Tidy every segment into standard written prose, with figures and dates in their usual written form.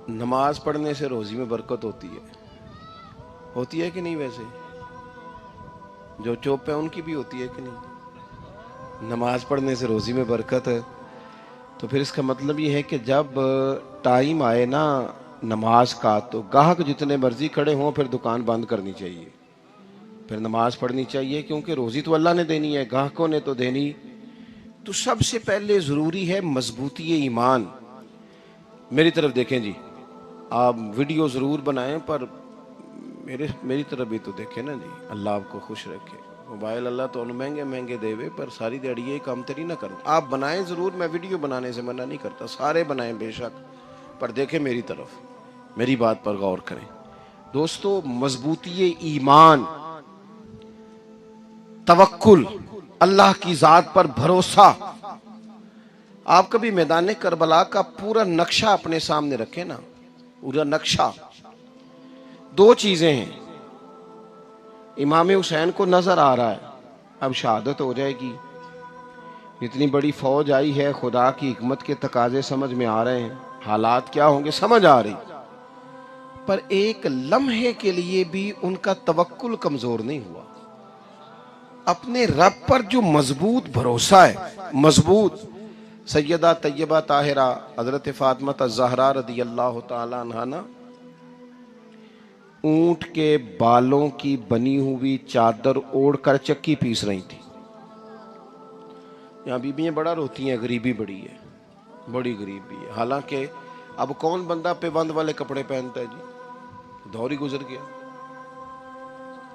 نماز پڑھنے سے روزی میں برکت ہوتی ہے کہ نہیں؟ ویسے جو چوپ ہے ان کی بھی ہوتی ہے کہ نہیں؟ نماز پڑھنے سے روزی میں برکت ہے، تو پھر اس کا مطلب یہ ہے کہ جب ٹائم آئے نا نماز کا تو گاہک جتنے مرضی کھڑے ہوں پھر دکان بند کرنی چاہیے، پھر نماز پڑھنی چاہیے، کیونکہ روزی تو اللہ نے دینی ہے، گاہکوں نے تو دینی۔ تو سب سے پہلے ضروری ہے مضبوطی ایمان۔ میری طرف دیکھیں جی، آپ ویڈیو ضرور بنائیں پر میری طرف بھی تو دیکھیں نا جی، اللہ آپ کو خوش رکھے۔ موبائل اللہ تو مہنگے مہنگے دے وے پر ساری دیڑی یہ کام تری نہ کرو۔ آپ بنائیں ضرور، میں ویڈیو بنانے سے منع نہیں کرتا، سارے بنائیں بے شک، پر دیکھیں میری طرف، میری بات پر غور کریں۔ دوستو، مضبوطی ایمان، توکل، اللہ کی ذات پر بھروسہ۔ آپ کبھی میدان کربلا کا پورا نقشہ اپنے سامنے رکھیں نا، پورا نقشہ، دو چیزیں ہیں۔ امام حسین کو نظر آ رہا ہے اب شہادت ہو جائے گی، اتنی بڑی فوج آئی ہے، خدا کی حکمت کے تقاضے سمجھ میں آ رہے ہیں، حالات کیا ہوں گے سمجھ آ رہی، پر ایک لمحے کے لیے بھی ان کا توکل کمزور نہیں ہوا۔ اپنے رب پر جو مضبوط بھروسہ ہے، مضبوط۔ سیدہ طیبہ طاہرہ حضرت فاطمہ الزہرا رضی اللہ تعالی عنہا نا اونٹ کے بالوں کی بنی ہوئی چادر اوڑھ کر چکی پیس رہی تھی۔ یہاں بیویاں بڑا روتی ہیں، غریبی بڑی ہے، بڑی غریبی ہے، حالانکہ اب کون بندہ پیبند والے کپڑے پہنتا ہے جی، دور ہی گزر گیا۔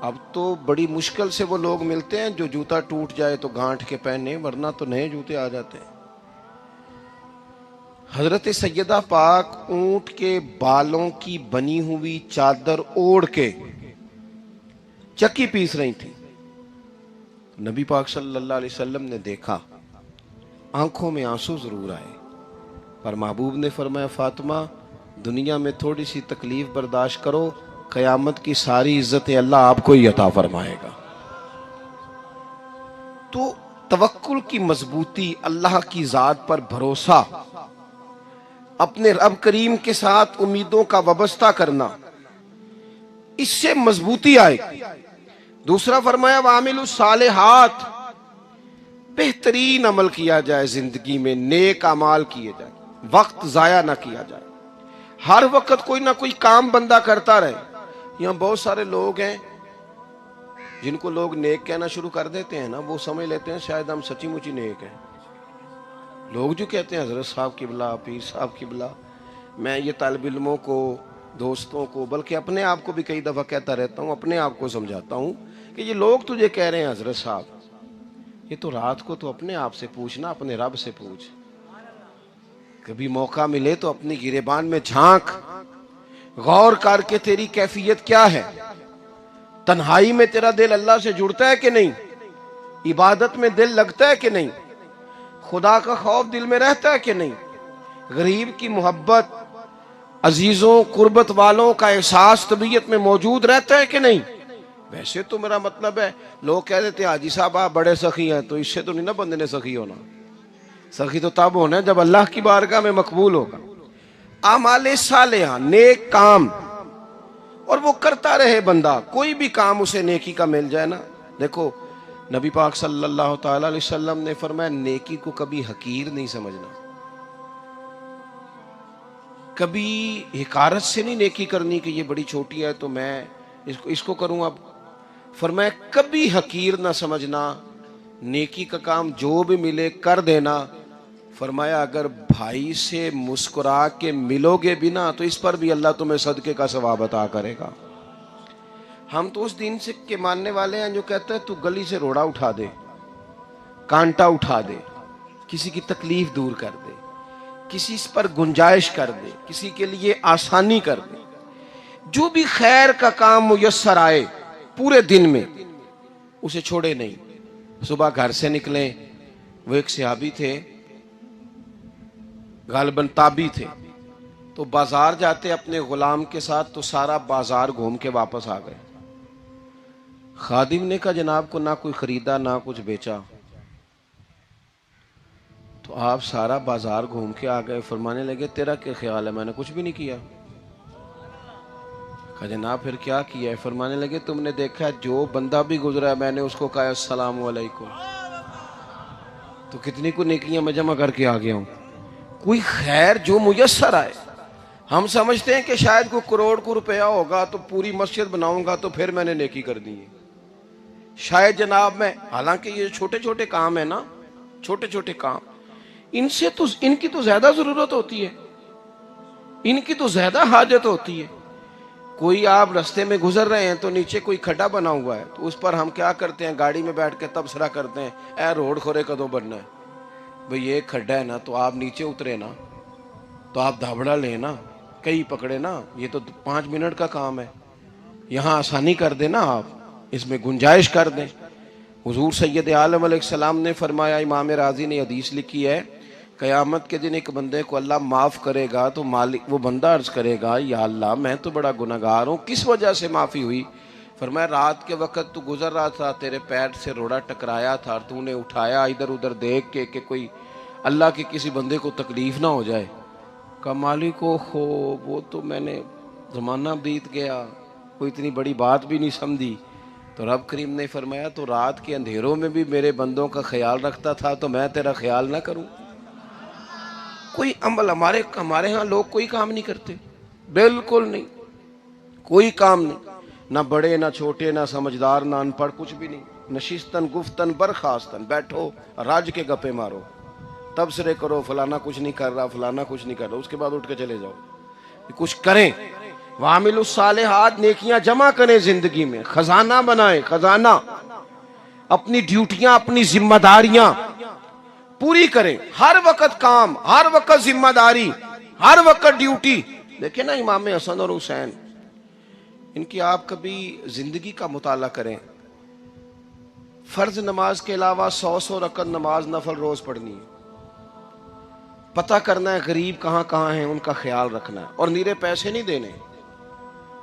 اب تو بڑی مشکل سے وہ لوگ ملتے ہیں جو جوتا ٹوٹ جائے تو گانٹھ کے پہنے، ورنہ تو نئے جوتے آ جاتے ہیں۔ حضرت سیدہ پاک اونٹ کے بالوں کی بنی ہوئی چادر اوڑھ کے چکی پیس رہی تھی۔ نبی پاک صلی اللہ علیہ وسلم نے دیکھا، آنکھوں میں آنسو ضرور آئے، پر محبوب نے فرمایا فاطمہ دنیا میں تھوڑی سی تکلیف برداشت کرو، قیامت کی ساری عزت اللہ آپ کو ہی عطا فرمائے گا۔ تو توکل کی مضبوطی، اللہ کی ذات پر بھروسہ، اپنے رب کریم کے ساتھ امیدوں کا وابستہ کرنا، اس سے مضبوطی آئے۔ دوسرا فرمایا وَعَمِلُوا الصَّالِحَاتِ، بہترین عمل کیا جائے زندگی میں، نیک اعمال کیے جائے، وقت ضائع نہ کیا جائے، ہر وقت کوئی نہ کوئی کام بندہ کرتا رہے۔ یہاں بہت سارے لوگ ہیں جن کو لوگ نیک کہنا شروع کر دیتے ہیں نا، وہ سمجھ لیتے ہیں شاید ہم سچی مچی نیک ہیں۔ لوگ جو کہتے ہیں حضرت صاحب قبلہ، پیر صاحب قبلہ، میں یہ طالب علموں کو، دوستوں کو، بلکہ اپنے آپ کو بھی کئی دفعہ کہتا رہتا ہوں، اپنے آپ کو سمجھاتا ہوں کہ یہ لوگ تجھے کہہ رہے ہیں حضرت صاحب، یہ تو رات کو تو اپنے آپ سے پوچھنا، اپنے رب سے پوچھ۔ کبھی موقع ملے تو اپنی گریبان میں جھانک، غور کر کے تیری کیفیت کیا ہے، تنہائی میں تیرا دل اللہ سے جڑتا ہے کہ نہیں، عبادت میں دل لگتا ہے کہ نہیں، خدا کا خوف دل میں رہتا ہے کہ نہیں، غریب کی محبت، عزیزوں قربت والوں کا احساس طبیعت میں موجود رہتا ہے کہ نہیں۔ ویسے تو میرا مطلب ہے، لوگ کہہ دیتے ہیں حاجی صاحب آپ بڑے سخی ہیں، تو اس سے تو نہیں نا بندے نے سخی ہونا، سخی تو تب ہونا ہے جب اللہ کی بارگاہ میں مقبول ہوگا۔ اعمال صالحہ، نیک کام، اور وہ کرتا رہے بندہ، کوئی بھی کام اسے نیکی کا مل جائے نا۔ دیکھو نبی پاک صلی اللہ تعالی علیہ وسلم نے فرمایا نیکی کو کبھی حقیر نہیں سمجھنا، کبھی حقارت سے نہیں نیکی کرنی کہ یہ بڑی چھوٹی ہے تو میں اس کو کروں۔ اب فرمایا کبھی حقیر نہ سمجھنا، نیکی کا کام جو بھی ملے کر دینا۔ فرمایا اگر بھائی سے مسکرا کے ملو گے بھی نا تو اس پر بھی اللہ تمہیں صدقے کا ثواب عطا کرے گا۔ ہم تو اس دین سے کے ماننے والے ہیں جو کہتے ہیں تو گلی سے روڑا اٹھا دے، کانٹا اٹھا دے، کسی کی تکلیف دور کر دے، کسی پر گنجائش کر دے، کسی کے لیے آسانی کر دے، جو بھی خیر کا کام میسر آئے پورے دن میں اسے چھوڑے نہیں۔ صبح گھر سے نکلیں، وہ ایک صحابی تھے، غالباً تابعی تھے، تو بازار جاتے اپنے غلام کے ساتھ تو سارا بازار گھوم کے واپس آ گئے۔ خادم نے کہا جناب کو نہ کوئی خریدا نہ کچھ بیچا، تو آپ سارا بازار گھوم کے آ گئے۔ فرمانے لگے تیرا کیا خیال ہے؟ میں نے کچھ بھی نہیں کیا۔ کہا جناب پھر کیا کیا ہے؟ فرمانے لگے تم نے دیکھا جو بندہ بھی گزرا ہے میں نے اس کو کہا السلام علیکم، تو کتنی کو نیکیاں میں جمع کر کے آ گیا ہوں۔ کوئی خیر جو میسر آئے، ہم سمجھتے ہیں کہ شاید کوئی کروڑ کو روپیہ ہوگا تو پوری مسجد بناؤں گا تو پھر میں نے نیکی کر دی ہے، شاید جناب میں، حالانکہ یہ چھوٹے چھوٹے کام ہیں نا، چھوٹے چھوٹے کام، ان سے تو ان کی تو زیادہ ضرورت ہوتی ہے، ان کی تو زیادہ حاجت ہوتی ہے۔ کوئی آپ رستے میں گزر رہے ہیں تو نیچے کوئی کھڈا بنا ہوا ہے تو اس پر ہم کیا کرتے ہیں، گاڑی میں بیٹھ کے تبصرہ کرتے ہیں اے روڈ کھورے کدوں بننا ہے؟ بھئی یہ کھڈا ہے نا تو آپ نیچے اترے نا، تو آپ دھابڑا لیں نا، کئی پکڑے نا، یہ تو 5 منٹ کا کام ہے، یہاں آسانی کر دیں نا، آپ اس میں گنجائش کر دیں۔ حضور سید عالم علیہ السلام نے فرمایا، امام راضی نے حدیث لکھی ہے، قیامت کے دن ایک بندے کو اللہ معاف کرے گا تو مالک وہ بندہ عرض کرے گا یا اللہ میں تو بڑا گناہگار ہوں، کس وجہ سے معافی ہوئی؟ فرمایا رات کے وقت تو گزر رہا تھا، تیرے پیر سے روڑا ٹکرایا تھا اور تو نے اٹھایا ادھر ادھر دیکھ کے کہ کوئی اللہ کے کسی بندے کو تکلیف نہ ہو جائے۔ کہا مالک ہو وہ تو میں نے زمانہ بیت گیا، کوئی اتنی بڑی بات بھی نہیں سمجھی۔ تو رب کریم نے فرمایا تو رات کے اندھیروں میں بھی میرے بندوں کا خیال رکھتا تھا تو میں تیرا خیال نہ کروں؟ کوئی عمل ہمارے ہاں لوگ کوئی کام نہیں کرتے، بالکل نہیں، کوئی کام نہیں، نہ بڑے نہ چھوٹے نہ سمجھدار نہ ان پڑھ، کچھ بھی نہیں، نشستن گفتن برخاستن، بیٹھو راج کے گپے مارو، تبصرے کرو فلانا کچھ نہیں کر رہا، فلانا کچھ نہیں کر رہا، اس کے بعد اٹھ کے چلے جاؤ، کچھ کریں۔ وَعَمِلُوا الصَّالِحَاتِ، نیکیاں جمع کریں زندگی میں، خزانہ بنائیں، خزانہ، اپنی ڈیوٹیاں اپنی ذمہ داریاں پوری کریں، ہر وقت کام، ہر وقت ذمہ داری، ہر وقت ڈیوٹی۔ دیکھیں نا امام حسن اور حسین، ان کی آپ کبھی زندگی کا مطالعہ کریں، فرض نماز کے علاوہ 100 رکعت نماز نفل روز پڑھنی ہے، پتہ کرنا ہے غریب کہاں کہاں ہیں، ان کا خیال رکھنا ہے، اور نیرے پیسے نہیں دینے۔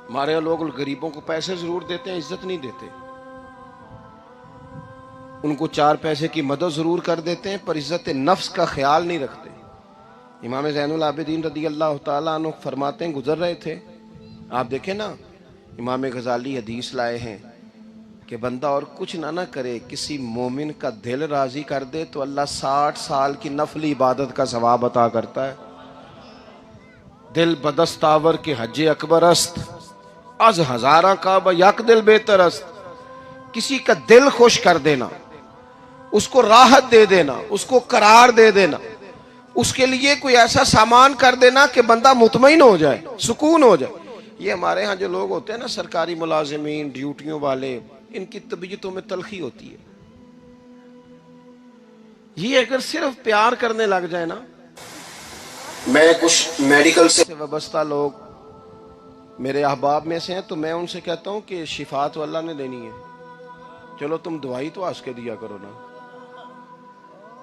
ہمارے لوگ غریبوں کو پیسے ضرور دیتے ہیں، عزت نہیں دیتے، ان کو 4 پیسے کی مدد ضرور کر دیتے ہیں پر عزت نفس کا خیال نہیں رکھتے۔ امام زین العابدین رضی اللہ تعالیٰ عنہ فرماتے ہیں، گزر رہے تھے، آپ دیکھیں نا امام غزالی حدیث لائے ہیں کہ بندہ اور کچھ نہ کرے، کسی مومن کا دل راضی کر دے تو اللہ 60 سال کی نفلی عبادت کا ثواب عطا کرتا ہے۔ دل بدستاور کے حج اکبر است، از ہزاراں کعبہ یک دل بہتر است۔ کسی کا دل خوش کر دینا، اس کو راحت دے دینا، اس کو قرار دے دینا، اس کے لیے کوئی ایسا سامان کر دینا کہ بندہ مطمئن ہو جائے، سکون ہو جائے۔ یہ ہمارے ہاں جو لوگ ہوتے ہیں نا سرکاری ملازمین، ڈیوٹیوں والے، ان کی طبیعتوں میں تلخی ہوتی ہے۔ یہ اگر صرف پیار کرنے لگ جائے نا، میں کچھ میڈیکل سے وابستہ لوگ میرے احباب میں سے ہیں تو میں ان سے کہتا ہوں کہ شفا تو اللہ نے دینی ہے، چلو تم دوائی تو ہنس کے دیا کرو نا،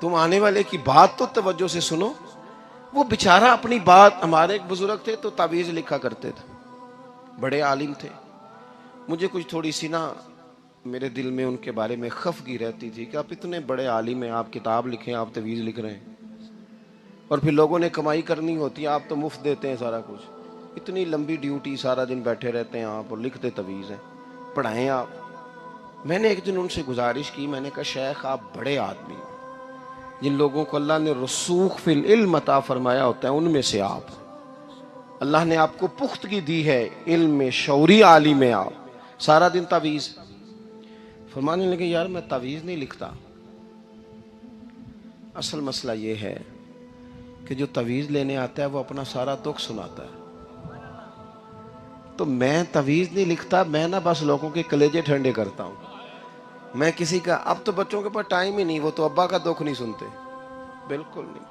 تم آنے والے کی بات تو توجہ سے سنو۔ وہ بیچارہ اپنی بات، ہمارے ایک بزرگ تھے تو تعویذ لکھا کرتے تھے، بڑے عالم تھے، مجھے کچھ تھوڑی سی نا میرے دل میں ان کے بارے میں خفگی رہتی تھی کہ آپ اتنے بڑے عالم ہیں، آپ کتاب لکھیں، آپ تعویذ لکھ رہے ہیں، اور پھر لوگوں نے کمائی کرنی ہوتی ہے، آپ تو مفت دیتے ہیں سارا کچھ، اتنی لمبی ڈیوٹی، سارا دن بیٹھے رہتے ہیں آپ اور لکھتے تعویذ ہیں، پڑھائیں آپ۔ میں نے ایک دن ان سے گزارش کی، میں نے کہا شیخ آپ بڑے آدمی ہیں، جن لوگوں کو اللہ نے رسوخ فی العلم عطا فرمایا ہوتا ہے ان میں سے آپ، اللہ نے آپ کو پختگی دی ہے علم میں، شعوری عالم ہے آپ، سارا دن تعویذ۔ فرمانے لگے یار میں تعویذ نہیں لکھتا، اصل مسئلہ یہ ہے کہ جو تعویذ لینے آتا ہے وہ اپنا سارا دکھ سناتا ہے، تو میں تعویذ نہیں لکھتا، میں نا بس لوگوں کے کلیجے ٹھنڈے کرتا ہوں، میں کسی کا، اب تو بچوں کے پاس ٹائم ہی نہیں، وہ تو ابا کا دکھ نہیں سنتے، بالکل نہیں،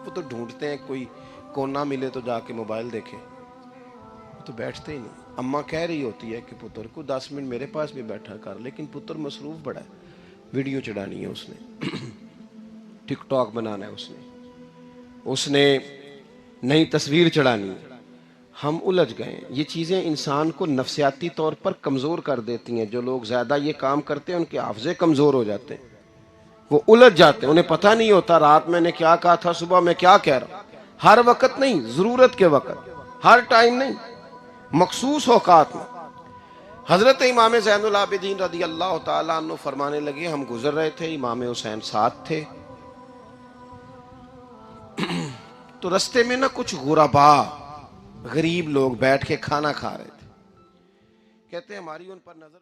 وہ تو ڈھونڈتے ہیں کوئی کونا ملے تو جا کے موبائل دیکھیں، وہ تو بیٹھتے ہی نہیں۔ اماں کہہ رہی ہوتی ہے کہ پتر کو 10 منٹ میرے پاس بھی بیٹھا کر، لیکن پتر مصروف بڑا ہے، ویڈیو چڑھانی ہے اس نے، ٹک ٹاک بنانا ہے اس نے نئی تصویر چڑھانی ہے۔ ہم الجھ گئے، یہ چیزیں انسان کو نفسیاتی طور پر کمزور کر دیتی ہیں، جو لوگ زیادہ یہ کام کرتے ہیں ان کے حافظے کمزور ہو جاتے ہیں، وہ الجھ جاتے ہیں، انہیں پتہ نہیں ہوتا رات میں نے کیا کہا تھا، صبح میں کیا کہہ رہا، ہر وقت نہیں، ضرورت کے وقت، ہر ٹائم نہیں۔ مخصوص اوقات میں حضرت امام زین العابدین رضی اللہ تعالیٰ عنہ فرمانے لگے ہم گزر رہے تھے، امام حسین ساتھ تھے، تو رستے میں نا کچھ غربا غریب لوگ بیٹھ کے کھانا کھا رہے تھے، کہتے ہیں ہماری ان پر نظر